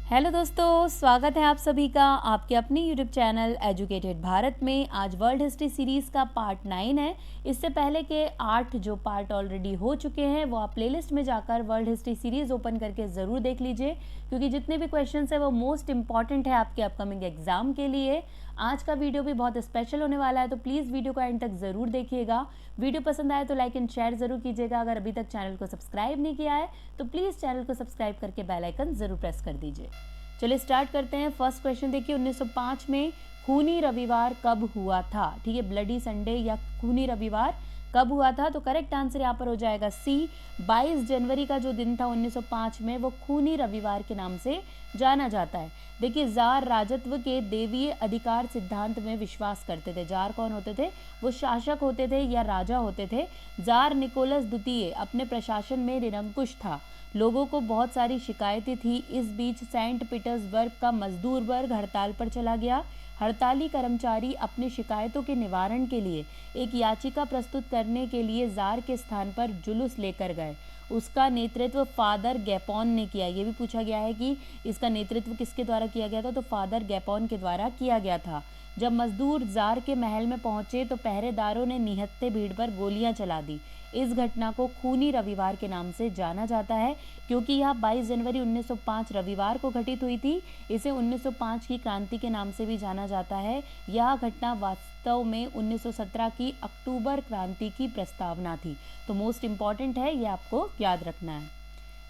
Hello दोस्तों, स्वागत है आप सभी का आपके अपने यूट्यूब चैनल एजुकेटेड भारत में। आज वर्ल्ड हिस्ट्री सीरीज़ का पार्ट 9 है। इससे पहले के 8 जो पार्ट ऑलरेडी हो चुके हैं वो आप प्लेलिस्ट में जाकर वर्ल्ड हिस्ट्री सीरीज़ ओपन करके ज़रूर देख लीजिए, क्योंकि जितने भी क्वेश्चंस हैं वो मोस्ट इंपॉर्टेंट है आपके अपकमिंग एग्जाम के लिए। आज का वीडियो भी बहुत स्पेशल होने वाला है, तो प्लीज़ वीडियो को एंड तक ज़रूर देखिएगा। वीडियो पसंद आए तो लाइक एंड शेयर ज़रूर कीजिएगा। अगर अभी तक चैनल को सब्सक्राइब नहीं किया है तो प्लीज़ चैनल को सब्सक्राइब करके बेल आइकन ज़रूर प्रेस कर दीजिए। चलिए स्टार्ट करते हैं। फर्स्ट क्वेश्चन देखिए, 1905 में खूनी रविवार कब हुआ था? ठीक है, ब्लडी संडे या खूनी रविवार कब हुआ था? तो करेक्ट आंसर यहाँ पर हो जाएगा सी, 22 जनवरी का जो दिन था 1905 में, वो खूनी रविवार के नाम से जाना जाता है। देखिए, जार राजत्व के देवीय अधिकार सिद्धांत में विश्वास करते थे। जार कौन होते थे? वो शासक होते थे या राजा होते थे। जार निकोलस द्वितीय अपने प्रशासन में निरंकुश था। लोगों को बहुत सारी शिकायतें थी। इस बीच सेंट पीटर्सबर्ग का मजदूर वर्ग हड़ताल पर चला गया। हड़ताली कर्मचारी अपनी शिकायतों के निवारण के लिए एक याचिका प्रस्तुत करने के लिए जार के स्थान पर जुलूस लेकर गए। उसका नेतृत्व फादर गैपोन ने किया। ये भी पूछा गया है कि इसका नेतृत्व किसके द्वारा किया गया था, तो फादर गैपोन के द्वारा किया गया था। जब मजदूर जार के महल में पहुंचे तो पहरेदारों ने निहत्थे भीड़ पर गोलियां चला दी। इस घटना को खूनी रविवार के नाम से जाना जाता है, क्योंकि यह 22 जनवरी 1905 रविवार को घटित हुई थी। इसे 1905 की क्रांति के नाम से भी जाना जाता है। यह घटना वास्तव में 1917 की अक्टूबर क्रांति की प्रस्तावना थी। तो मोस्ट इम्पॉर्टेंट है, ये आपको याद रखना है।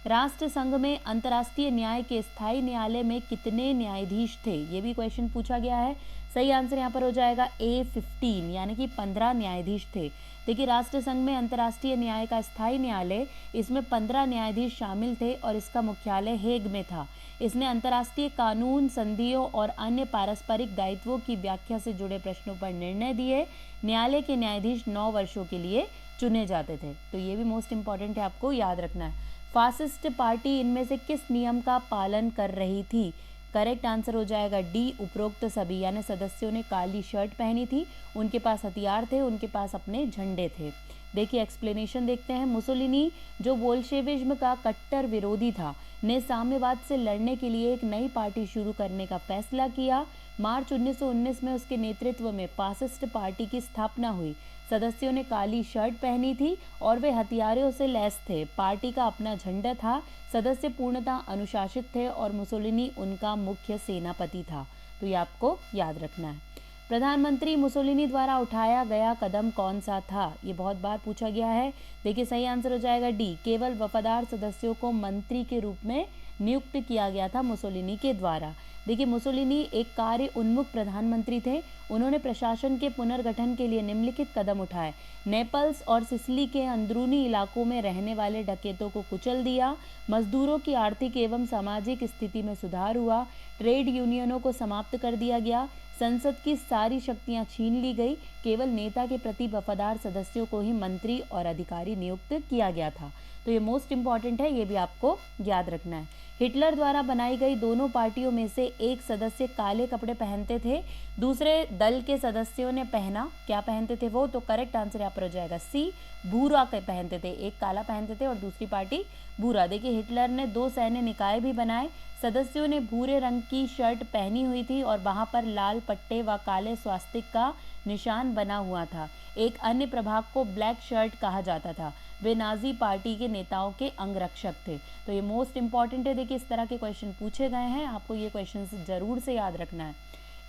राष्ट्र संघ में अंतर्राष्ट्रीय न्याय के स्थायी न्यायालय में कितने न्यायाधीश थे? ये भी क्वेश्चन पूछा गया है। सही आंसर यहाँ पर हो जाएगा ए 15, यानी कि 15 न्यायाधीश थे। देखिए, राष्ट्र संघ में अंतर्राष्ट्रीय न्याय का स्थायी न्यायालय, इसमें 15 न्यायाधीश शामिल थे और इसका मुख्यालय हेग में था। इसने अंतर्राष्ट्रीय कानून, संधियों और अन्य पारस्परिक दायित्वों की व्याख्या से जुड़े प्रश्नों पर निर्णय दिए। न्यायालय के न्यायाधीश 9 वर्षों के लिए चुने जाते थे। तो ये भी मोस्ट इंपॉर्टेंट है, आपको याद रखना है। फासिस्ट पार्टी इनमें से किस नियम का पालन कर रही थी? करेक्ट आंसर हो जाएगा डी, उपरोक्त सभी, यानी सदस्यों ने काली शर्ट पहनी थी, उनके पास हथियार थे, उनके पास अपने झंडे थे। देखिए एक्सप्लेनेशन देखते हैं। मुसोलिनी जो बोल्शेविज्म का कट्टर विरोधी था, ने साम्यवाद से लड़ने के लिए एक नई पार्टी शुरू करने का फैसला किया। मार्च 1919 में उसके नेतृत्व में फासिस्ट पार्टी की स्थापना हुई। सदस्यों ने काली शर्ट पहनी थी और वे हथियारों से लैस थे। पार्टी का अपना झंडा था। सदस्य पूर्णतः अनुशासित थे और मुसोलिनी उनका मुख्य सेनापति था। तो ये आपको याद रखना है। प्रधानमंत्री मुसोलिनी द्वारा उठाया गया कदम कौन सा था? ये बहुत बार पूछा गया है। देखिए, सही आंसर हो जाएगा डी, केवल वफादार सदस्यों को मंत्री के रूप में नियुक्त किया गया था मुसोलिनी के द्वारा। देखिए, मुसोलिनी एक कार्य उन्मुख प्रधानमंत्री थे। उन्होंने प्रशासन के पुनर्गठन के लिए निम्नलिखित कदम उठाए। नेपल्स और सिसिली के अंदरूनी इलाकों में रहने वाले डकैतों को कुचल दिया। मजदूरों की आर्थिक एवं सामाजिक स्थिति में सुधार हुआ। ट्रेड यूनियनों को समाप्त कर दिया गया। संसद की सारी शक्तियां छीन ली गई। केवल नेता के प्रति वफादार सदस्यों को ही मंत्री और अधिकारी नियुक्त किया गया था। तो ये मोस्ट इंपॉर्टेंट है, ये भी आपको याद रखना है। हिटलर द्वारा बनाई गई दोनों पार्टियों में से एक सदस्य काले कपड़े पहनते थे, दूसरे दल के सदस्यों ने क्या पहनते थे वो? तो करेक्ट आंसर यहाँ पर हो जाएगा सी, भूरा के पहनते थे। एक काला पहनते थे और दूसरी पार्टी भूरा। देखिए, हिटलर ने 2 सैन्य निकाय भी बनाए। सदस्यों ने भूरे रंग की शर्ट पहनी हुई थी और वहाँ पर लाल पट्टे व काले स्वास्तिक का निशान बना हुआ था। एक अन्य प्रभाग को ब्लैक शर्ट कहा जाता था। वे नाजी पार्टी के नेताओं के अंगरक्षक थे। तो ये मोस्ट इंपॉर्टेंट है। देखिए, इस तरह के क्वेश्चन पूछे गए हैं, आपको ये क्वेश्चन जरूर से याद रखना है।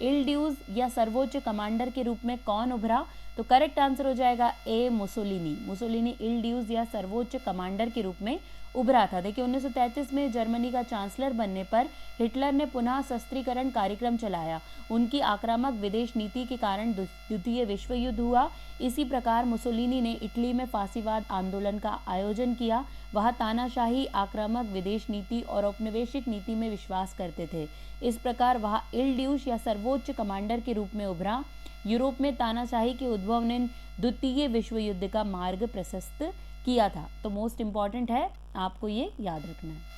इल्ड्यूज या सर्वोच्च कमांडर के रूप में कौन उभरा? तो करेक्ट आंसर हो जाएगा ए, मुसोलिनी। मुसोलिनी इल्ड्यूज या सर्वोच्च कमांडर के रूप में उभरा था। देखिए, 1933 में जर्मनी का चांसलर बनने पर हिटलर ने पुनः शस्त्रीकरण कार्यक्रम चलाया। उनकी आक्रामक विदेश नीति के कारण द्वितीय विश्व युद्ध हुआ। इसी प्रकार मुसोलिनी ने इटली में फांसीवाद आंदोलन का आयोजन किया। वह तानाशाही, आक्रामक विदेश नीति और औपनिवेशिक नीति में विश्वास करते थे। इस प्रकार वह इल्ड्यूस या सर्वोच्च कमांडर के रूप में उभरा। यूरोप में तानाशाही के उद्भव ने द्वितीय विश्व युद्ध का मार्ग प्रशस्त किया था। तो मोस्ट इंपॉर्टेंट है, आपको ये याद रखना है।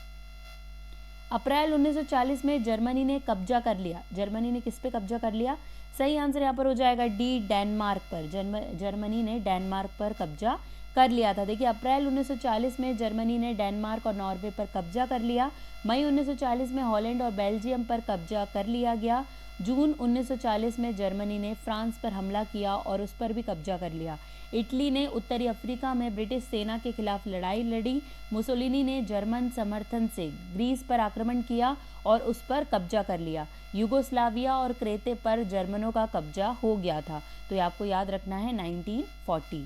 अप्रैल 1940 में जर्मनी ने कब्जा कर लिया। जर्मनी ने किस पे कब्जा कर लिया? सही आंसर यहाँ पर हो जाएगा डी, डेनमार्क पर। जर्मनी ने डेनमार्क पर कब्जा कर लिया था। देखिए अप्रैल 1940 में जर्मनी ने डेनमार्क और नॉर्वे पर कब्जा कर लिया। मई 1940 में हॉलैंड और बेल्जियम पर कब्जा कर लिया गया। जून 1940 में जर्मनी ने फ्रांस पर हमला किया और उस पर भी कब्जा कर लिया। इटली ने उत्तरी अफ्रीका में ब्रिटिश सेना के खिलाफ लड़ाई लड़ी। मुसोलिनी ने जर्मन समर्थन से ग्रीस पर आक्रमण किया और उस पर कब्जा कर लिया। यूगोस्लाविया और क्रेते पर जर्मनों का कब्जा हो गया था। तो ये आपको याद रखना है 1940।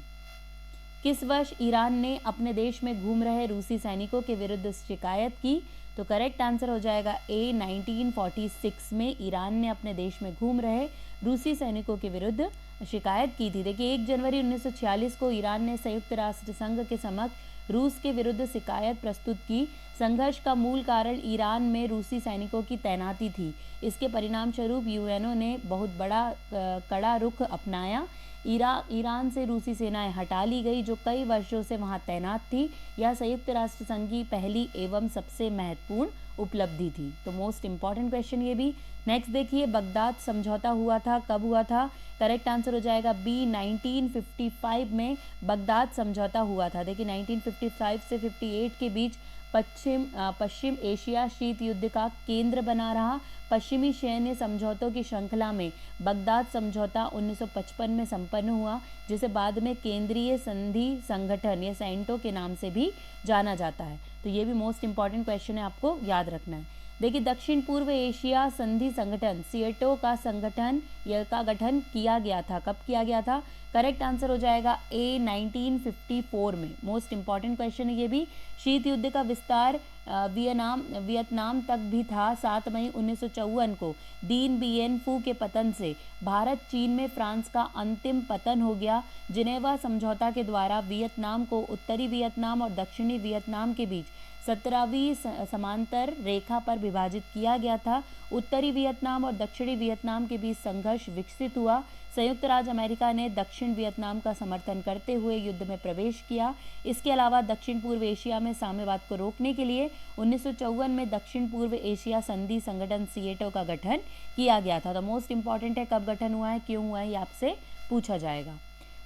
किस वर्ष ईरान ने अपने देश में घूम रहे रूसी सैनिकों के विरुद्ध शिकायत की? तो करेक्ट आंसर हो जाएगा ए 1946 में ईरान ने अपने देश में घूम रहे रूसी सैनिकों के विरुद्ध शिकायत की थी। देखिए 1 जनवरी 1946 को ईरान ने संयुक्त राष्ट्र संघ के समक्ष रूस के विरुद्ध शिकायत प्रस्तुत की। संघर्ष का मूल कारण ईरान में रूसी सैनिकों की तैनाती थी। इसके परिणाम स्वरूप यूएनओ ने बहुत बड़ा कड़ा रुख अपनाया। ईरान से रूसी सेनाएं हटा ली गई जो कई वर्षों से वहां तैनात थी। यह संयुक्त राष्ट्र संघ की पहली एवं सबसे महत्वपूर्ण उपलब्धि थी। तो मोस्ट इंपॉर्टेंट क्वेश्चन ये भी। नेक्स्ट देखिए, बगदाद समझौता हुआ था, कब हुआ था? करेक्ट आंसर हो जाएगा बी 1955 में बगदाद समझौता हुआ था। देखिए 1955 से 58 के बीच पश्चिम एशिया शीत युद्ध का केंद्र बना रहा। पश्चिमी सैन्य समझौतों की श्रृंखला में बगदाद समझौता 1955 में संपन्न हुआ, जिसे बाद में केंद्रीय संधि संगठन या सेंटो के नाम से भी जाना जाता है। तो ये भी मोस्ट इंपॉर्टेंट क्वेश्चन है, आपको याद रखना है। देखिए दक्षिण पूर्व एशिया संधि संगठन सीएटो का गठन किया गया था। कब किया गया था? करेक्ट आंसर हो जाएगा ए 1954 में। मोस्ट इंपॉर्टेंट क्वेश्चन है ये भी। शीत युद्ध का विस्तार वियतनाम तक भी था। 7 मई 1954 को दीन बियन फू के पतन से भारत चीन में फ्रांस का अंतिम पतन हो गया। जिनेवा समझौता के द्वारा वियतनाम को उत्तरी वियतनाम और दक्षिणी वियतनाम के बीच 17वीं समांतर रेखा पर विभाजित किया गया था। उत्तरी वियतनाम और दक्षिणी वियतनाम के बीच संघर्ष विकसित हुआ। संयुक्त राज्य अमेरिका ने दक्षिण वियतनाम का समर्थन करते हुए युद्ध में प्रवेश किया। इसके अलावा दक्षिण पूर्व एशिया में साम्यवाद को रोकने के लिए 1954 में दक्षिण पूर्व एशिया संधि संगठन सीएटो का गठन किया गया था। तो मोस्ट इंपॉर्टेंट है, कब गठन हुआ है, क्यों हुआ है, ये आपसे पूछा जाएगा।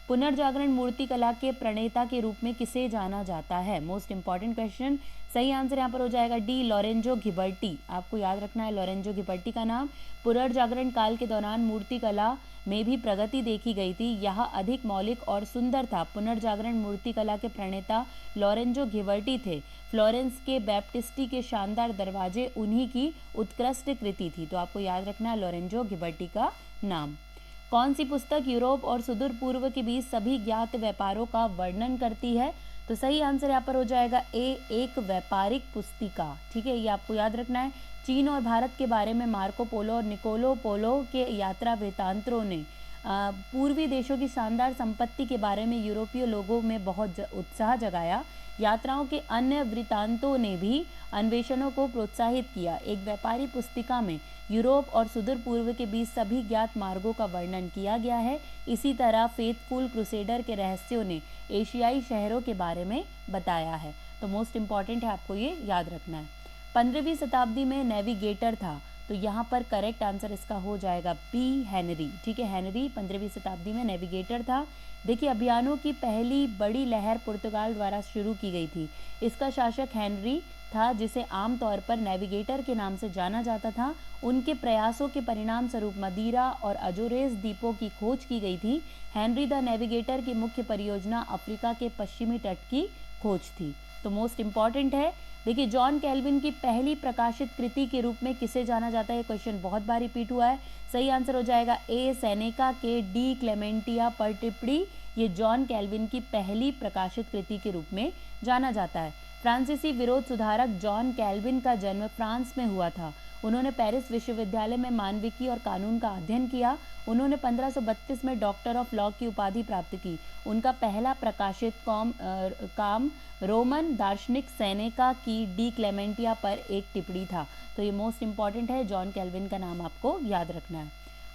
पुनर्जागरण मूर्तिकला के प्रणेता के रूप में किसे जाना जाता है? Most important question. सही आंसर यहाँ पर हो जाएगा डी लॉरेंजो घिबर्टी। आपको याद रखना है लॉरेंजो घिबर्टी का नाम। पुनर्जागरण काल के दौरान मूर्तिकला में भी प्रगति देखी गई थी। यह अधिक मौलिक और सुंदर था। पुनर्जागरण मूर्तिकला के प्रणेता लॉरेंजो घिबर्टी थे। फ्लोरेंस के बैप्टिस्टी के शानदार दरवाजे उन्हीं की उत्कृष्ट कृति थी। तो आपको याद रखना है लॉरेंजो घिबर्टी का नाम। कौन सी पुस्तक यूरोप और सुदूर पूर्व के बीच सभी ज्ञात व्यापारों का वर्णन करती है? तो सही आंसर यहाँ पर हो जाएगा ए एक व्यापारिक पुस्तिका। ठीक है, ये आपको याद रखना है। चीन और भारत के बारे में मार्को पोलो और निकोलो पोलो के यात्रा वृत्तांतों ने पूर्वी देशों की शानदार संपत्ति के बारे में यूरोपीय लोगों में बहुत उत्साह जगाया। यात्राओं के अन्य वृत्तांतों ने भी अन्वेषणों को प्रोत्साहित किया। एक व्यापारी पुस्तिका में यूरोप और सुदूर पूर्व के बीच सभी ज्ञात मार्गों का वर्णन किया गया है। इसी तरह फेथफुल क्रूसेडर के रहस्यों ने एशियाई शहरों के बारे में बताया है। तो मोस्ट इंपॉर्टेंट है, आपको ये याद रखना है। 15वीं शताब्दी में नेविगेटर था। तो यहाँ पर करेक्ट आंसर इसका हो जाएगा बी हेनरी। ठीक है, हेनरी 15वीं शताब्दी में नेविगेटर था। देखिए अभियानों की पहली बड़ी लहर पुर्तगाल द्वारा शुरू की गई थी। इसका शासक हेनरी था, जिसे आमतौर पर नेविगेटर के नाम से जाना जाता था। उनके प्रयासों के परिणाम स्वरूप मदीरा और अजोरेस द्वीपों की खोज की गई थी। हेनरी द नेविगेटर की मुख्य परियोजना अफ्रीका के पश्चिमी तट की खोज थी। तो मोस्ट इंपॉर्टेंट है। देखिए जॉन कैल्विन की पहली प्रकाशित कृति के रूप में किसे जाना जाता है? क्वेश्चन बहुत बार रिपीट हुआ है। सही आंसर हो जाएगा ए सेनेका के डी क्लेमेंटिया पर टिप्पणी। ये जॉन कैल्विन की पहली प्रकाशित कृति के रूप में जाना जाता है। फ्रांसीसी विरोध सुधारक जॉन कैल्विन का जन्म फ्रांस में हुआ था। उन्होंने पेरिस विश्वविद्यालय में मानविकी और कानून का अध्ययन किया। उन्होंने 1532 में डॉक्टर ऑफ लॉ की उपाधि प्राप्त की। उनका पहला प्रकाशित काम रोमन दार्शनिक सेनेका की डी क्लेमेंटिया पर एक टिप्पणी था। तो ये मोस्ट इंपॉर्टेंट है, जॉन कैल्विन का नाम आपको याद रखना है।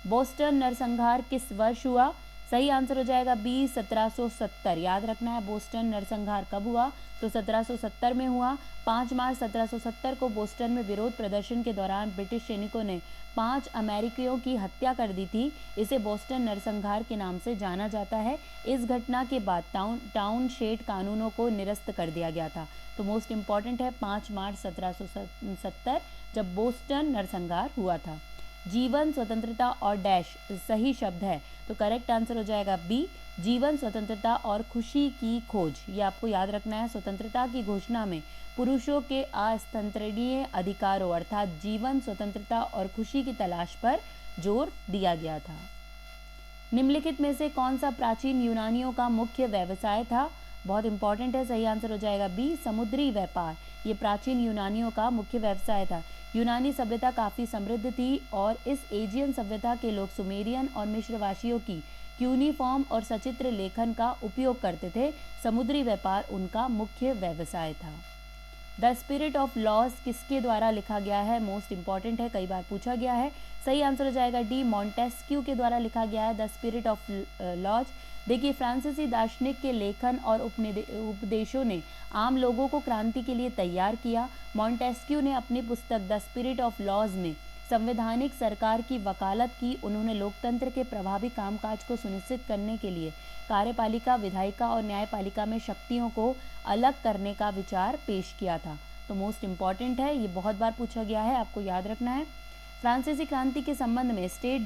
बोस्टन नरसंहार किस वर्ष हुआ? सही आंसर हो जाएगा बी 1770। याद रखना है बोस्टन नरसंहार कब हुआ, तो 1770 में हुआ। 5 मार्च 1770 को बोस्टन में विरोध प्रदर्शन के दौरान ब्रिटिश सैनिकों ने 5 अमेरिकियों की हत्या कर दी थी। इसे बोस्टन नरसंहार के नाम से जाना जाता है। इस घटना के बाद टाउनशेड कानूनों को निरस्त कर दिया गया था। तो मोस्ट इम्पॉर्टेंट है 5 मार्च 1770 जब बोस्टन नरसंहार हुआ था। जीवन, स्वतंत्रता और डैश सही शब्द है, तो करेक्ट आंसर हो जाएगा बी जीवन, स्वतंत्रता और खुशी की खोज। ये आपको याद रखना है। स्वतंत्रता की घोषणा में पुरुषों के अस्थानांतरणीय अधिकारों अर्थात जीवन, स्वतंत्रता और खुशी की तलाश पर जोर दिया गया था। निम्नलिखित में से कौन सा प्राचीन यूनानियों का मुख्य व्यवसाय था? बहुत इंपॉर्टेंट है। सही आंसर हो जाएगा बी समुद्री व्यापार। ये प्राचीन यूनानियों का मुख्य व्यवसाय था। यूनानी सभ्यता काफ़ी समृद्ध थी और इस एजियन सभ्यता के लोग सुमेरियन और मिस्रवासियों की क्यूनिफॉर्म और सचित्र लेखन का उपयोग करते थे। समुद्री व्यापार उनका मुख्य व्यवसाय था। द स्पिरिट ऑफ लॉज किसके द्वारा लिखा गया है? मोस्ट इंपॉर्टेंट है, कई बार पूछा गया है। सही आंसर हो जाएगा डी मॉन्टेस्क्यू के द्वारा लिखा गया है द स्पिरिट ऑफ लॉज। देखिए, फ्रांसीसी दार्शनिक के लेखन और उपदेशों ने आम लोगों को क्रांति के लिए तैयार किया। मॉन्टेस्क्यू ने अपनी पुस्तक द स्पिरिट ऑफ लॉज में संवैधानिक सरकार की वकालत की। उन्होंने लोकतंत्र के प्रभावी कामकाज को सुनिश्चित करने के लिए कार्यपालिका, विधायिका और न्यायपालिका में शक्तियों को अलग करने का विचार पेश किया था। तो मोस्ट इम्पॉर्टेंट है, ये बहुत बार पूछा गया है, आपको याद रखना है। फ्रांसीसी क्रांति के संबंध में स्टेट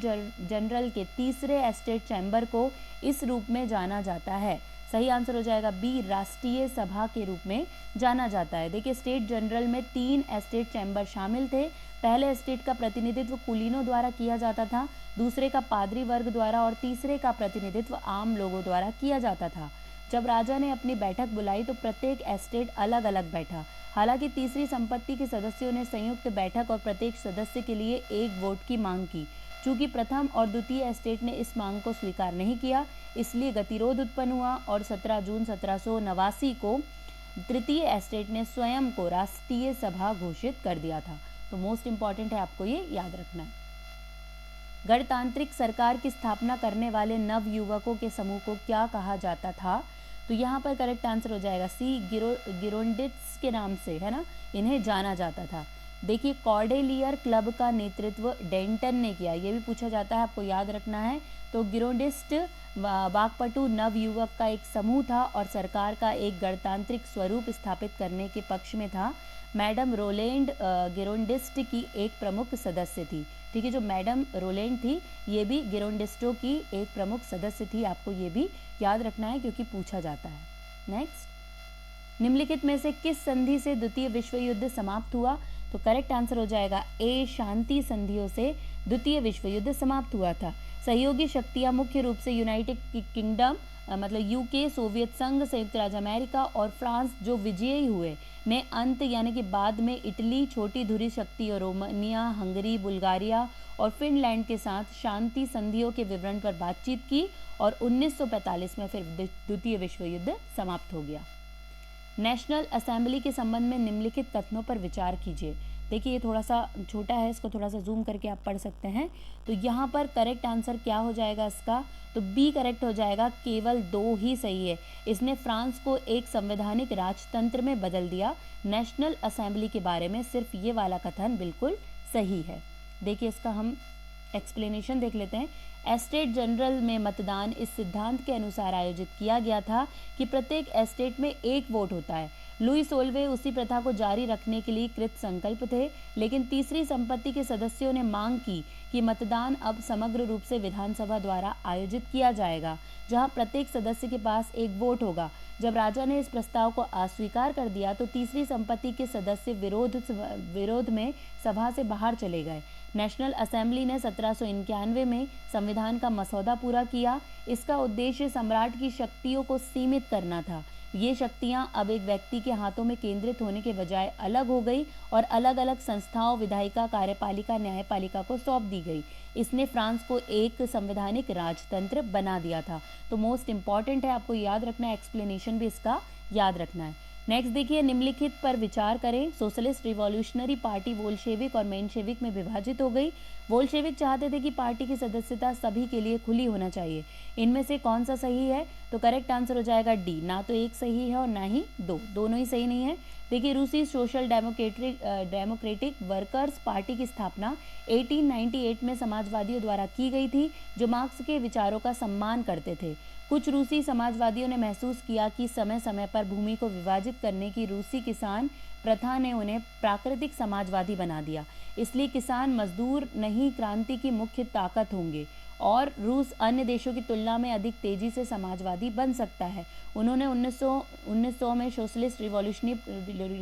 जनरल के तीसरे एस्टेट चैम्बर को इस रूप में जाना जाता है। सही आंसर हो जाएगा बी राष्ट्रीय सभा के रूप में जाना जाता है। देखिए, स्टेट जनरल में 3 एस्टेट चैम्बर शामिल थे। पहले एस्टेट का प्रतिनिधित्व कुलीनों द्वारा किया जाता था, दूसरे का पादरी वर्ग द्वारा और तीसरे का प्रतिनिधित्व आम लोगों द्वारा किया जाता था। जब राजा ने अपनी बैठक बुलाई तो प्रत्येक एस्टेट अलग अलग बैठा। हालांकि तीसरी संपत्ति के सदस्यों ने संयुक्त बैठक और प्रत्येक सदस्य के लिए एक वोट की मांग की। चूंकि प्रथम और द्वितीय एस्टेट ने इस मांग को स्वीकार नहीं किया, इसलिए गतिरोध उत्पन्न हुआ और 17 जून 1789 को तृतीय एस्टेट ने स्वयं को राष्ट्रीय सभा घोषित कर दिया था। तो मोस्ट इम्पॉर्टेंट है, आपको ये याद रखना है। गणतांत्रिक सरकार की स्थापना करने वाले नव युवकों के समूह को क्या कहा जाता था? तो यहाँ पर करेक्ट आंसर हो जाएगा सी गिरोंडिट्स के नाम से, है ना, इन्हें जाना जाता था। देखिए, कॉर्डेलियर क्लब का नेतृत्व डेंटन ने किया, ये भी पूछा जाता है, आपको याद रखना है। तो गिरोंडिस्ट वाकपटु नव युवक का एक समूह था और सरकार का एक गणतांत्रिक स्वरूप स्थापित करने के पक्ष में था। मैडम रोलैंड गिरोंडिस्ट की एक प्रमुख सदस्य थी। ठीक है, जो मैडम रोलैंड थी ये भी गिरोंडिस्टों की एक प्रमुख सदस्य थी। आपको ये भी याद रखना है क्योंकि पूछा जाता है। नेक्स्ट, निम्नलिखित में से किस संधि से द्वितीय विश्व युद्ध समाप्त हुआ? तो करेक्ट आंसर हो जाएगा ए शांति संधियों से द्वितीय विश्व युद्ध समाप्त हुआ था। सहयोगी शक्तियां मुख्य रूप से यूनाइटेड किंगडम मतलब यूके, सोवियत संघ, संयुक्त राज्य अमेरिका और फ्रांस जो विजयी हुए ने अंत यानी कि बाद में इटली, छोटी धुरी शक्ति और रोमानिया, हंगरी, बुल्गारिया और फिनलैंड के साथ शांति संधियों के विवरण पर बातचीत की और 1945 में फिर द्वितीय विश्व युद्ध समाप्त हो गया। नेशनल असेंबली के संबंध में निम्नलिखित कथनों पर विचार कीजिए। देखिए, ये थोड़ा सा छोटा है, इसको थोड़ा सा जूम करके आप पढ़ सकते हैं। तो यहाँ पर करेक्ट आंसर क्या हो जाएगा इसका? तो बी करेक्ट हो जाएगा, केवल 2 ही सही है। इसने फ्रांस को एक संवैधानिक राजतंत्र में बदल दिया। नेशनल असेंबली के बारे में सिर्फ ये वाला कथन बिल्कुल सही है। देखिए, इसका हम एक्सप्लेनेशन देख लेते हैं। एस्टेट जनरल में मतदान इस सिद्धांत के अनुसार आयोजित किया गया था कि प्रत्येक एस्टेट में एक वोट होता है। लुई सोल्वे उसी प्रथा को जारी रखने के लिए कृत संकल्प थे, लेकिन तीसरी संपत्ति के सदस्यों ने मांग की कि मतदान अब समग्र रूप से विधानसभा द्वारा आयोजित किया जाएगा, जहां प्रत्येक सदस्य के पास एक वोट होगा। जब राजा ने इस प्रस्ताव को अस्वीकार कर दिया तो तीसरी संपत्ति के सदस्य विरोध में सभा से बाहर चले गए। नेशनल असेंबली ने 1791 में संविधान का मसौदा पूरा किया। इसका उद्देश्य सम्राट की शक्तियों को सीमित करना था। ये शक्तियां अब एक व्यक्ति के हाथों में केंद्रित होने के बजाय अलग हो गई और अलग अलग संस्थाओं, विधायिका, कार्यपालिका, न्यायपालिका को सौंप दी गई। इसने फ्रांस को एक संवैधानिक राजतंत्र बना दिया था। तो मोस्ट इंपॉर्टेंट है, आपको याद रखना है, एक्सप्लेनेशन भी इसका याद रखना है। नेक्स्ट देखिए, निम्नलिखित पर विचार करें। सोशलिस्ट रिवॉल्यूशनरी पार्टी बोल्शेविक और मेंशेविक में विभाजित हो गई। बोल्शेविक चाहते थे कि पार्टी की सदस्यता सभी के लिए खुली होना चाहिए। इनमें से कौन सा सही है? तो करेक्ट आंसर हो जाएगा डी। ना तो एक सही है और ना ही दो, दोनों ही सही नहीं है। देखिए, रूसी सोशल डेमोक्रेटिक वर्कर्स पार्टी की स्थापना 1898 में समाजवादियों द्वारा की गई थी, जो मार्क्स के विचारों का सम्मान करते थे। कुछ रूसी समाजवादियों ने महसूस किया कि समय समय पर भूमि को विभाजित करने की रूसी किसान प्रथा ने उन्हें प्राकृतिक समाजवादी बना दिया। इसलिए किसान मजदूर नहीं क्रांति की मुख्य ताकत होंगे और रूस अन्य देशों की तुलना में अधिक तेजी से समाजवादी बन सकता है। उन्होंने 1900 में सोशलिस्ट रिवॉल्यूशनरी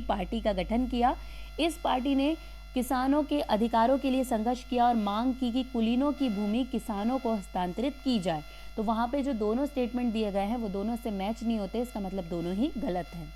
पार्टी का गठन किया। इस पार्टी ने किसानों के अधिकारों के लिए संघर्ष किया और मांग की कि कुलीनों की भूमि किसानों को हस्तांतरित की जाए। तो वहाँ पे जो दोनों स्टेटमेंट दिए गए हैं वो दोनों से मैच नहीं होते, इसका मतलब दोनों ही गलत हैं।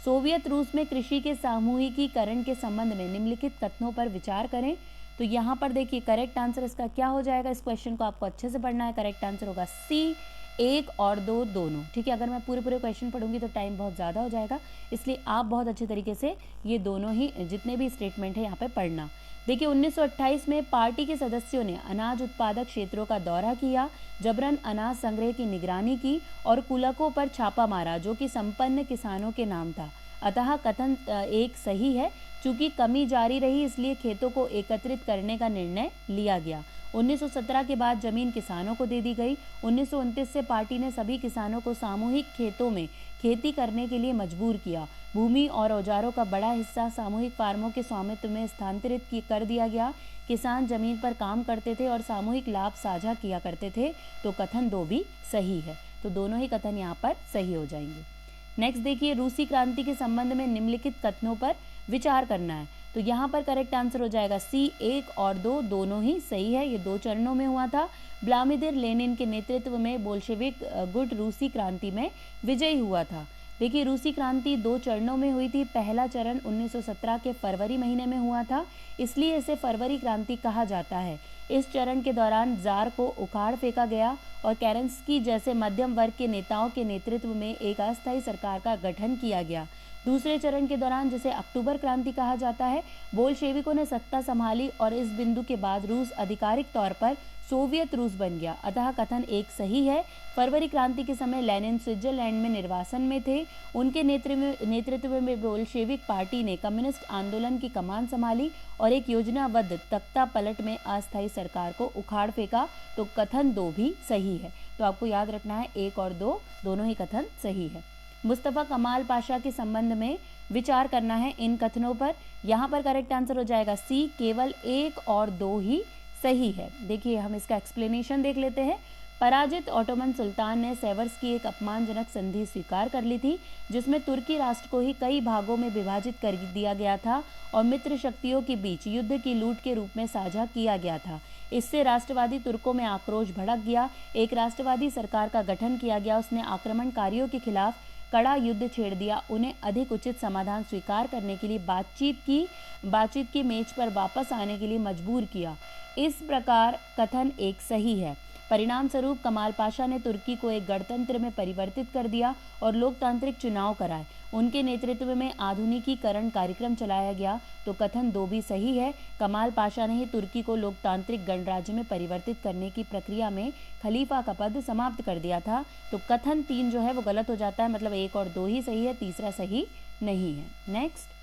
सोवियत रूस में कृषि के सामूहिकीकरण के संबंध में निम्नलिखित कथनों पर विचार करें। तो यहाँ पर देखिए, करेक्ट आंसर इसका क्या हो जाएगा? इस क्वेश्चन को आपको अच्छे से पढ़ना है। करेक्ट आंसर होगा सी, 1 और 2 दोनों। ठीक है, अगर मैं पूरे क्वेश्चन पढ़ूंगी तो टाइम बहुत ज़्यादा हो जाएगा, इसलिए आप बहुत अच्छे तरीके से ये दोनों ही जितने भी स्टेटमेंट है यहाँ पे पढ़ना। देखिए, 1928 में पार्टी के सदस्यों ने अनाज उत्पादक क्षेत्रों का दौरा किया, जबरन अनाज संग्रह की निगरानी की और कुलकों पर छापा मारा, जो कि संपन्न किसानों के नाम था। अतः कथन एक सही है। चूंकि कमी जारी रही, इसलिए खेतों को एकत्रित करने का निर्णय लिया गया। 1917 के बाद जमीन किसानों को दे दी गई। 1929 से पार्टी ने सभी किसानों को सामूहिक खेतों में खेती करने के लिए मजबूर किया। भूमि और औजारों का बड़ा हिस्सा सामूहिक फार्मों के स्वामित्व में स्थानांतरित कर दिया गया। किसान जमीन पर काम करते थे और सामूहिक लाभ साझा किया करते थे। तो कथन 2 भी सही है। तो दोनों ही कथन यहाँ पर सही हो जाएंगे। नेक्स्ट देखिए, रूसी क्रांति के संबंध में निम्नलिखित कथनों पर विचार करना है। तो यहाँ पर करेक्ट आंसर हो जाएगा सी, 1 और 2 दोनों ही सही है। ये 2 चरणों में हुआ था। व्लादिमीर लेनिन के नेतृत्व में बोल्शेविक गुट रूसी क्रांति में विजयी हुआ था। देखिए, रूसी क्रांति 2 चरणों में हुई थी। पहला चरण 1917 के फरवरी महीने में हुआ था, इसलिए इसे फरवरी क्रांति कहा जाता है। इस चरण के दौरान जार को उखाड़ फेंका गया और केरेंस्की जैसे मध्यम वर्ग के नेताओं के नेतृत्व में एक अस्थायी सरकार का गठन किया गया। दूसरे चरण के दौरान, जिसे अक्टूबर क्रांति कहा जाता है, बोल्शेविकों ने सत्ता संभाली और इस बिंदु के बाद रूस आधिकारिक तौर पर सोवियत रूस बन गया। अतः कथन 1 सही है। फरवरी क्रांति के समय लेनिन स्विट्जरलैंड में निर्वासन में थे। उनके नेतृत्व में बोल्शेविक पार्टी ने कम्युनिस्ट आंदोलन की कमान संभाली और एक योजनाबद्ध तख्ता पलट में अस्थायी सरकार को उखाड़ फेंका। तो कथन 2 भी सही है। तो आपको याद रखना है, 1 और 2 दोनों ही कथन सही है। मुस्तफ़ा कमाल पाशा के संबंध में विचार करना है इन कथनों पर। यहाँ पर करेक्ट आंसर हो जाएगा सी, केवल 1 और 2 ही सही है। देखिए, हम इसका एक्सप्लेनेशन देख लेते हैं। पराजित ऑटोमन सुल्तान ने सेवर्स की एक अपमानजनक संधि स्वीकार कर ली थी, जिसमें तुर्की राष्ट्र को ही कई भागों में विभाजित कर दिया गया था और मित्र शक्तियों के बीच युद्ध की लूट के रूप में साझा किया गया था। इससे राष्ट्रवादी तुर्कों में आक्रोश भड़क गया। एक राष्ट्रवादी सरकार का गठन किया गया। उसने आक्रमणकारियों के खिलाफ कड़ा युद्ध छेड़ दिया। उन्हें अधिक उचित समाधान स्वीकार करने के लिए बातचीत की मेज पर वापस आने के लिए मजबूर किया। इस प्रकार कथन 1 सही है। परिणाम स्वरूप कमाल पाशा ने तुर्की को एक गणतंत्र में परिवर्तित कर दिया और लोकतांत्रिक चुनाव कराए। उनके नेतृत्व में आधुनिकीकरण कार्यक्रम चलाया गया। तो कथन 2 भी सही है। कमाल पाशा ने ही तुर्की को लोकतांत्रिक गणराज्य में परिवर्तित करने की प्रक्रिया में खलीफा का पद समाप्त कर दिया था। तो कथन 3 जो है वो गलत हो जाता है, मतलब 1 और 2 ही सही है, तीसरा सही नहीं है। Next,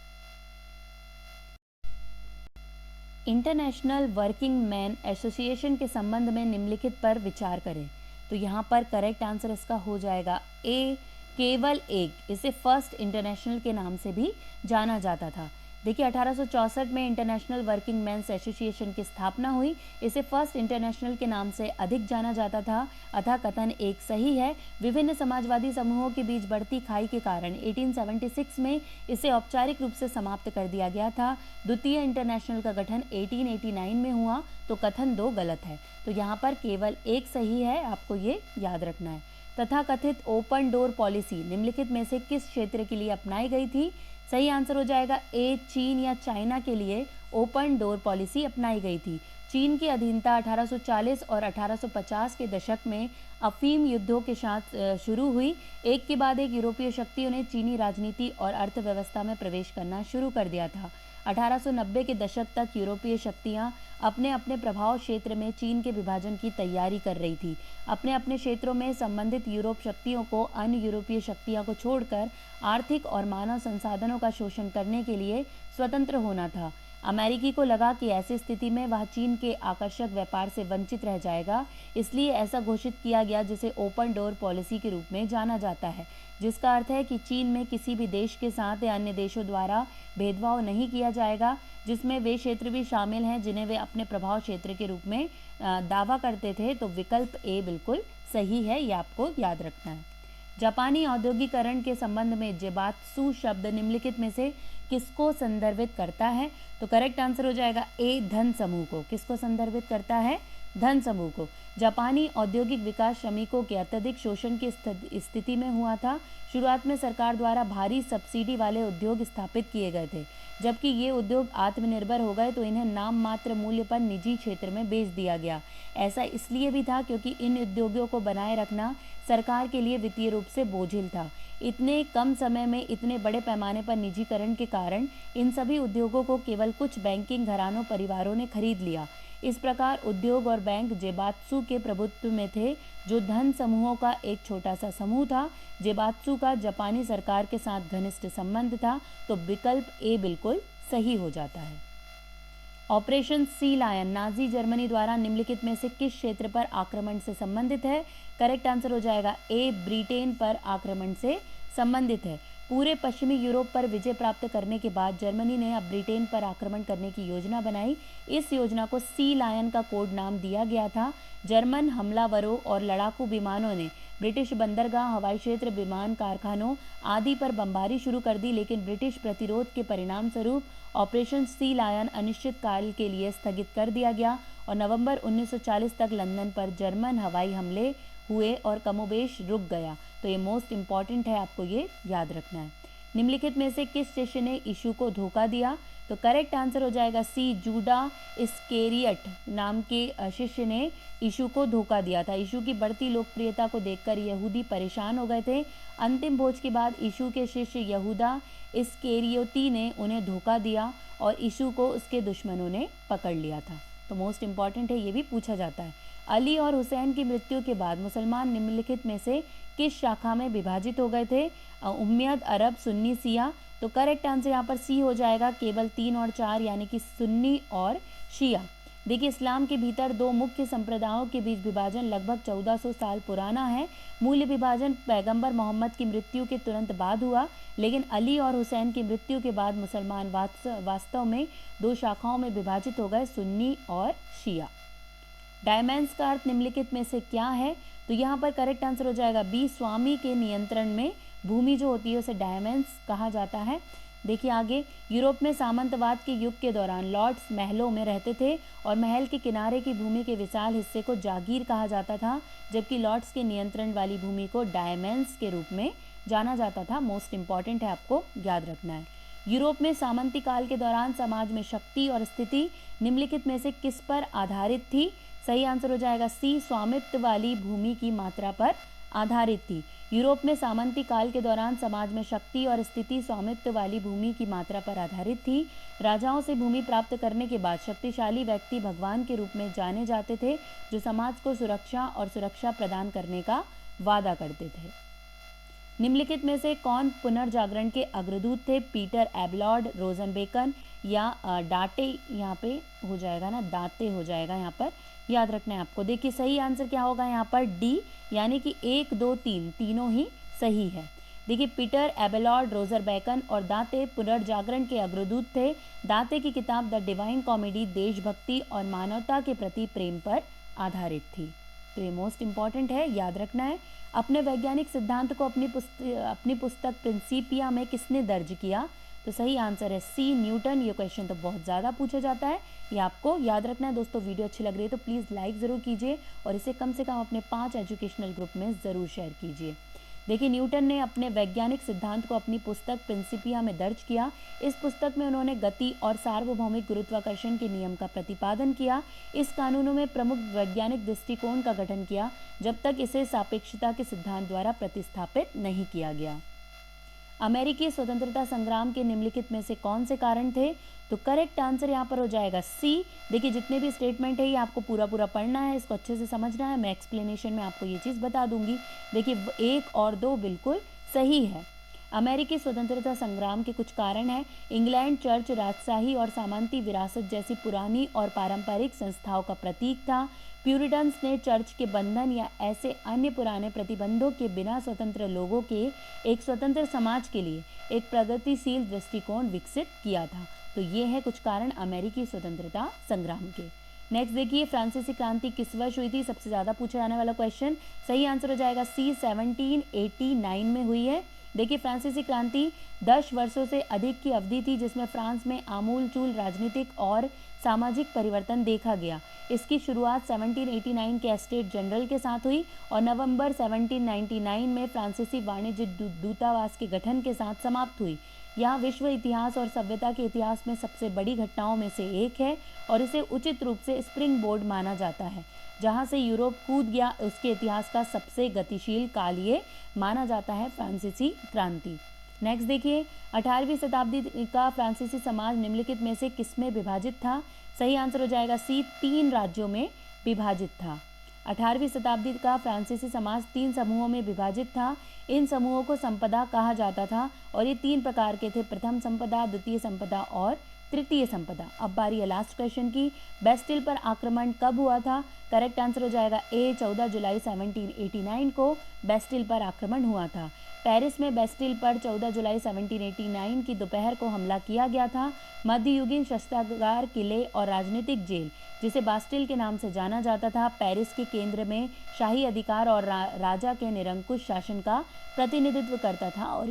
international working man association के संबंध में निम्नलिखित पर विचार करें। तो यहाँ पर करेक्ट आंसर इसका हो जाएगा ए, केवल 1। इसे फर्स्ट इंटरनेशनल के नाम से भी जाना जाता था। देखिए, 1864 में इंटरनेशनल वर्किंग मैन्स एसोसिएशन की स्थापना हुई। इसे फर्स्ट इंटरनेशनल के नाम से अधिक जाना जाता था। अतः कथन 1 सही है। विभिन्न समाजवादी समूहों के बीच बढ़ती खाई के कारण 1876 में इसे औपचारिक रूप से समाप्त कर दिया गया था। द्वितीय इंटरनेशनल का गठन 1889 में हुआ। तो कथन 2 गलत है। तो यहाँ पर केवल 1 सही है, आपको ये याद रखना है। तथा कथित ओपन डोर पॉलिसी निम्नलिखित में से किस क्षेत्र के लिए अपनाई गई थी? सही आंसर हो जाएगा ए, चीन या चाइना के लिए ओपन डोर पॉलिसी अपनाई गई थी। चीन की अधीनता 1840 और 1850 के दशक में अफीम युद्धों के साथ शुरू हुई। एक के बाद एक यूरोपीय शक्तियों ने चीनी राजनीति और अर्थव्यवस्था में प्रवेश करना शुरू कर दिया था। 1890 के दशक तक यूरोपीय शक्तियां अपने अपने प्रभाव क्षेत्र में चीन के विभाजन की तैयारी कर रही थी। अपने अपने क्षेत्रों में संबंधित यूरोप शक्तियों को अन्य यूरोपीय शक्तियों को छोड़कर आर्थिक और मानव संसाधनों का शोषण करने के लिए स्वतंत्र होना था। अमेरिकी को लगा कि ऐसी स्थिति में वह चीन के आकर्षक व्यापार से वंचित रह जाएगा, इसलिए ऐसा घोषित किया गया जिसे ओपन डोर पॉलिसी के रूप में जाना जाता है, जिसका अर्थ है कि चीन में किसी भी देश के साथ या अन्य देशों द्वारा भेदभाव नहीं किया जाएगा, जिसमें वे क्षेत्र भी शामिल हैं जिन्हें वे अपने प्रभाव क्षेत्र के रूप में दावा करते थे। तो विकल्प ए बिल्कुल सही है, ये आपको याद रखना है। जापानी औद्योगिकरण के संबंध में जेबात्सु शब्द निम्नलिखित में से किसको संदर्भित करता है? तो करेक्ट आंसर हो जाएगा ए, धन समूह को। किसको संदर्भित करता है? धन समूह को। जापानी औद्योगिक विकास श्रमिकों के अत्यधिक शोषण की स्थिति में हुआ था। शुरुआत में सरकार द्वारा भारी सब्सिडी वाले उद्योग स्थापित किए गए थे। जबकि ये उद्योग आत्मनिर्भर हो गए तो इन्हें नाम मात्र मूल्य पर निजी क्षेत्र में बेच दिया गया। ऐसा इसलिए भी था क्योंकि इन उद्योगों को बनाए रखना सरकार के लिए वित्तीय रूप से बोझिल था। इतने कम समय में इतने बड़े पैमाने पर निजीकरण के कारण इन सभी उद्योगों को केवल कुछ बैंकिंग घरानों परिवारों ने खरीद लिया। इस प्रकार उद्योग और बैंक जेबात्सु के प्रभुत्व में थे, जो धन समूहों का एक छोटा सा समूह था। जेबात्सु का जापानी सरकार के साथ घनिष्ठ संबंध था, तो विकल्प ए बिल्कुल सही हो जाता है। Operation sea lion Nazi Germany द्वारा निम्नलिखित में से किस क्षेत्र पर आक्रमण से संबंधित है? करेक्ट आंसर हो जाएगा ए, ब्रिटेन पर आक्रमण से संबंधित है। पूरे पश्चिमी यूरोप पर विजय प्राप्त करने के बाद जर्मनी ने अब ब्रिटेन पर आक्रमण करने की योजना बनाई। इस योजना को सी लायन का कोड नाम दिया गया था। जर्मन हमलावरों और लड़ाकू विमानों ने ब्रिटिश बंदरगाह, हवाई क्षेत्र, विमान कारखानों आदि पर बमबारी शुरू कर दी, लेकिन ब्रिटिश प्रतिरोध के परिणाम स्वरूप ऑपरेशन सी लायन अनिश्चित काल के लिए स्थगित कर दिया गया और नवंबर 1940 तक लंदन पर जर्मन हवाई हमले हुए और कमोबेश रुक गया। तो ये मोस्ट इम्पॉर्टेंट है, आपको ये याद रखना है। निम्नलिखित में से किस शिष्य ने यीशु को धोखा दिया? तो करेक्ट आंसर हो जाएगा सी, जूडा इस्करियोट नाम के शिष्य ने यीशु को धोखा दिया था। यीशु की बढ़ती लोकप्रियता को देखकर यहूदी परेशान हो गए थे। अंतिम भोज के बाद यीशु के शिष्य यहूदा इस्करियोती ने उन्हें धोखा दिया और यीशु को उसके दुश्मनों ने पकड़ लिया था। तो मोस्ट इम्पॉर्टेंट है, ये भी पूछा जाता है। अली और हुसैन की मृत्यु के बाद मुसलमान निम्नलिखित में से किस शाखा में विभाजित हो गए थे? उम्मयद, अरब, सुन्नी, शिया। तो करेक्ट आंसर यहाँ पर सी हो जाएगा, केवल 3 और 4 यानी कि सुन्नी और शिया। देखिए, इस्लाम के भीतर दो मुख्य संप्रदायों के बीच विभाजन लगभग 1400 साल पुराना है। मूल्य विभाजन पैगंबर मोहम्मद की मृत्यु के तुरंत बाद हुआ, लेकिन अली और हुसैन की मृत्यु के बाद मुसलमान वास्तव में दो शाखाओं में विभाजित हो गए, सुन्नी और शिया। डायमेंस का अर्थ निम्नलिखित में से क्या है? तो यहाँ पर करेक्ट आंसर हो जाएगा बी, स्वामी के नियंत्रण में भूमि जो होती है उसे डायमेंस कहा जाता है। देखिए आगे, यूरोप में सामंतवाद के युग के दौरान लॉर्ड्स महलों में रहते थे और महल के किनारे की भूमि के विशाल हिस्से को जागीर कहा जाता था, जबकि लॉर्ड्स के नियंत्रण वाली भूमि को डायमेंस के रूप में जाना जाता था। मोस्ट इंपॉर्टेंट है, आपको याद रखना है। यूरोप में सामंती काल के दौरान समाज में शक्ति और स्थिति निम्नलिखित में से किस पर आधारित थी? सही आंसर हो जाएगा सी, स्वामित्व वाली भूमि की मात्रा पर आधारित थी। यूरोप में सामंती काल के दौरान समाज में शक्ति और स्थिति स्वामित्व वाली भूमि की मात्रा पर आधारित थी। राजाओं से भूमि प्राप्त करने के बाद शक्तिशाली व्यक्ति भगवान के रूप में जाने जाते थे, जो समाज को सुरक्षा प्रदान करने का वादा करते थे। निम्नलिखित में से कौन पुनर्जागरण के अग्रदूत थे? पीटर एबलॉर्ड, रोजनबेकन या डाटे? यहाँ पे हो जाएगा ना, दाते हो जाएगा यहाँ पर, याद रखना है आपको। देखिए सही आंसर क्या होगा यहाँ पर, डी, यानी कि 1, 2, 3 तीनों ही सही है। देखिए, पीटर एबलॉर्ड, रोजरबेकन और दाते पुनर्जागरण के अग्रदूत थे। दाते की किताब द डिवाइन कॉमेडी देशभक्ति और मानवता के प्रति प्रेम पर आधारित थी। तो ये मोस्ट इंपॉर्टेंट है, याद रखना है। अपने वैज्ञानिक सिद्धांत को अपनी पुस्तक प्रिंसिपिया में किसने दर्ज किया? तो सही आंसर है सी, न्यूटन। ये क्वेश्चन तो बहुत ज़्यादा पूछा जाता है, ये आपको याद रखना है। दोस्तों, वीडियो अच्छी लग रही है तो प्लीज़ लाइक ज़रूर कीजिए और इसे कम से कम अपने 5 एजुकेशनल ग्रुप में ज़रूर शेयर कीजिए। देखिए न्यूटन ने अपने वैज्ञानिक सिद्धांत को अपनी पुस्तक प्रिंसिपिया में दर्ज किया। इस पुस्तक में उन्होंने गति और सार्वभौमिक गुरुत्वाकर्षण के नियम का प्रतिपादन किया। इस कानूनों में प्रमुख वैज्ञानिक दृष्टिकोण का गठन किया जब तक इसे सापेक्षता के सिद्धांत द्वारा प्रतिस्थापित नहीं किया गया। अमेरिकी स्वतंत्रता संग्राम के निम्नलिखित में से कौन से कारण थे? तो करेक्ट आंसर यहाँ पर हो जाएगा सी। देखिए जितने भी स्टेटमेंट है ये आपको पूरा पढ़ना है, इसको अच्छे से समझना है। मैं एक्सप्लेनेशन में आपको ये चीज़ बता दूंगी। देखिए 1 और 2 बिल्कुल सही है। अमेरिकी स्वतंत्रता संग्राम के कुछ कारण हैं। इंग्लैंड चर्च राजशाही और सामंती विरासत जैसी पुरानी और पारंपरिक संस्थाओं का प्रतीक था। प्यूरिटन्स ने चर्च के बंधन या ऐसे अन्य पुराने प्रतिबंधों के बिना स्वतंत्र लोगों के एक स्वतंत्र समाज के लिए एक प्रगतिशील दृष्टिकोण विकसित किया था। तो ये है कुछ कारण अमेरिकी स्वतंत्रता संग्राम के। नेक्स्ट देखिए, फ्रांसीसी क्रांति किस वर्ष हुई थी? सबसे ज़्यादा पूछा जाने वाला क्वेश्चन। सही आंसर हो जाएगा सी, 1789 में हुई है। देखिए फ्रांसीसी क्रांति 10 वर्षों से अधिक की अवधि थी जिसमें फ्रांस में आमूलचूल राजनीतिक और सामाजिक परिवर्तन देखा गया। इसकी शुरुआत 1789 के एस्टेट जनरल के साथ हुई और नवंबर 1799 में फ्रांसीसी वाणिज्य दूतावास के गठन के साथ समाप्त हुई। यह विश्व इतिहास और सभ्यता के इतिहास में सबसे बड़ी घटनाओं में से एक है और इसे उचित रूप से स्प्रिंग बोर्ड माना जाता है। जहां से यूरोप कूद गया उसके इतिहास का सबसे गतिशील काल ये माना जाता है फ्रांसीसी क्रांति। नेक्स्ट देखिए, 18वीं शताब्दी का फ्रांसीसी समाज निम्नलिखित में से किसमें विभाजित था? सही आंसर हो जाएगा सी, 3 राज्यों में विभाजित था। 18वीं शताब्दी का फ्रांसीसी समाज 3 समूहों में विभाजित था। इन समूहों को संपदा कहा जाता था और ये 3 प्रकार के थे, प्रथम संपदा, द्वितीय संपदा और तृतीय संपदा। अब बारी है लास्ट क्वेश्चन की। बेस्टिल पर आक्रमण कब हुआ था? करेक्ट आंसर हो जाएगा ए, 14 जुलाई 1789 को बेस्टिल पर आक्रमण हुआ था। पेरिस में बेस्टिल पर 14 जुलाई 1789 की दोपहर को हमला किया गया था। मध्ययुगीन शस्त्रागार, किले और राजनीतिक जेल जिसे बास्टिल के नाम से जाना जाता था, पेरिस के केंद्र में शाही अधिकार और राजा के निरंकुश शासन का प्रतिनिधित्व करता था और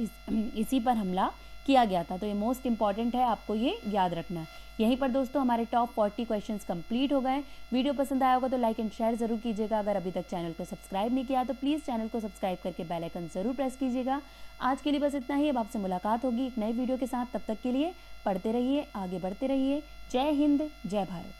इसी पर हमला किया गया था। तो ये मोस्ट इंपॉर्टेंट है, आपको ये याद रखना। यहीं पर दोस्तों हमारे टॉप 40 क्वेश्चंस कंप्लीट हो गए। वीडियो पसंद आया होगा तो लाइक एंड शेयर जरूर कीजिएगा। अगर अभी तक चैनल को सब्सक्राइब नहीं किया तो प्लीज़ चैनल को सब्सक्राइब करके बेल आइकन जरूर प्रेस कीजिएगा। आज के लिए बस इतना ही। अब आपसे मुलाकात होगी एक नई वीडियो के साथ। तब तक के लिए पढ़ते रहिए, आगे बढ़ते रहिए। जय हिंद, जय भारत।